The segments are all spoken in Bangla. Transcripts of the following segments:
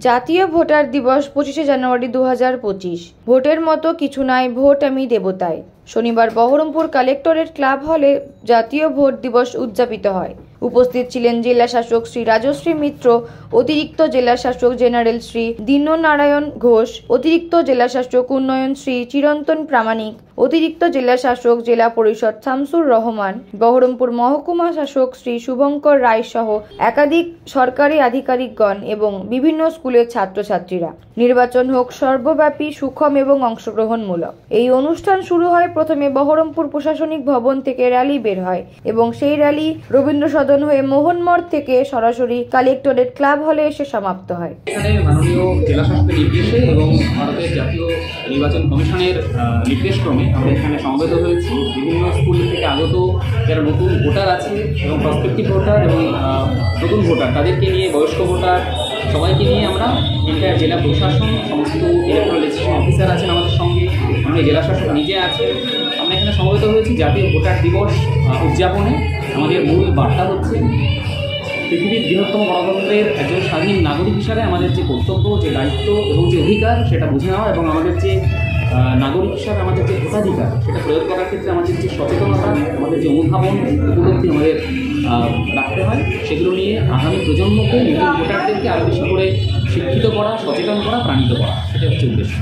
জাতীয় ভোটার দিবস 25শে জানুয়ারি 2025। ভোটের মতো কিছু নাই, ভোট আমি দেবতায়। শনিবার বহরমপুর কালেক্টরেট ক্লাব হলে জাতীয় ভোট দিবস উদযাপিত হয়। উপস্থিত ছিলেন জেলা শাসক শ্রী রাজশ্রী মিত্র, অতিরিক্ত জেলা শাসক জেনারেল শ্রী দীননারায়ণ ঘোষ, অতিরিক্ত জেলা শাসক উন্নয়ন শ্রী চিরন্তন প্রামাণিক, অতিরিক্ত জেলা শাসক জেলা পরিষদ শামসুর রহমান, বহরমপুর মহকুমা শাসক শ্রী শুভঙ্কর রায় সহ একাধিক সরকারি আধিকারিকগণ এবং বিভিন্ন স্কুলের ছাত্রছাত্রীরা। নির্বাচন হোক সর্বব্যাপী, সুষম এবং অংশগ্রহণমূলক। এই অনুষ্ঠান শুরু হয় প্রথমে বহরমপুর প্রশাসনিক ভবন থেকে র্যালি বের হয় এবং সেই র্যালি রবীন্দ্র সদন হয়ে মোহনমোড় থেকে সরাসরি কালেক্টরেট ক্লাব হলে এসে সমাপ্ত হয়। এখানে মাননীয় জেলা শাসকের নির্দেশে এবং ভারতের জাতীয় নির্বাচন কমিশনের নির্দেশক্রমে আমরা এখানে সমবেত হয়েছি। বিভিন্ন স্কুল থেকে আগত যারা নতুন ভোটার আছে এবং প্রসপেক্টিভ ভোটার এবং নতুন ভোটার, তাদেরকে নিয়ে বয়স্ক ভোটার সবাইকে নিয়ে আমরা এখানকার জেলা প্রশাসন, সমস্ত ইলেকট্রাল রেজিস্ট্রেশন অফিসার আছেন আমাদের সঙ্গে, আমরা জেলা শাসক নিজে আছেন। আমরা এখানে সমবেত হয়েছি জাতীয় ভোটার দিবস উদযাপনে। আমাদের মূল বার্তা হচ্ছে পৃথিবীর বৃহত্তম গণতন্ত্রের একজন স্বাধীন নাগরিক হিসাবে আমাদের যে কর্তব্য, যে দায়িত্ব এবং যে অধিকার সেটা বুঝে নেওয়া এবং আমাদের যে নাগরিক হিসাবে আমাদের যে ভোটাধিকার সেটা প্রয়োগ করার ক্ষেত্রে আমাদের যে সচেতনতা, আমাদের যে অনুধাবন, উপলব্ধি আমাদের রাখতে হয়, সেগুলো নিয়ে আগামী প্রজন্মকে, নতুন ভোটারদেরকে আরও বেশি করে শিক্ষিত করা, সচেতন করা, প্রাণিত করা, সেটা হচ্ছে উদ্দেশ্য।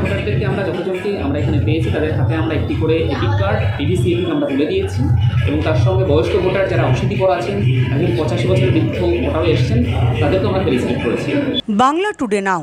ভোটারদেরকে আমরা যতজনকে আমরা এখানে পেয়েছি তাদের হাতে আমরা একটি করে এপিক কার্ড, পিভিসি এপিক আমরা তুলে দিয়েছি এবং তার সঙ্গে বয়স্ক ভোটার যারা অশীতিপর আছেন, একজন 85 বছরের বৃদ্ধ ভোটারও এসেছেন, তাদেরকে আমরা ফেলিসিটেট করেছি। বাংলা টুডে নাও।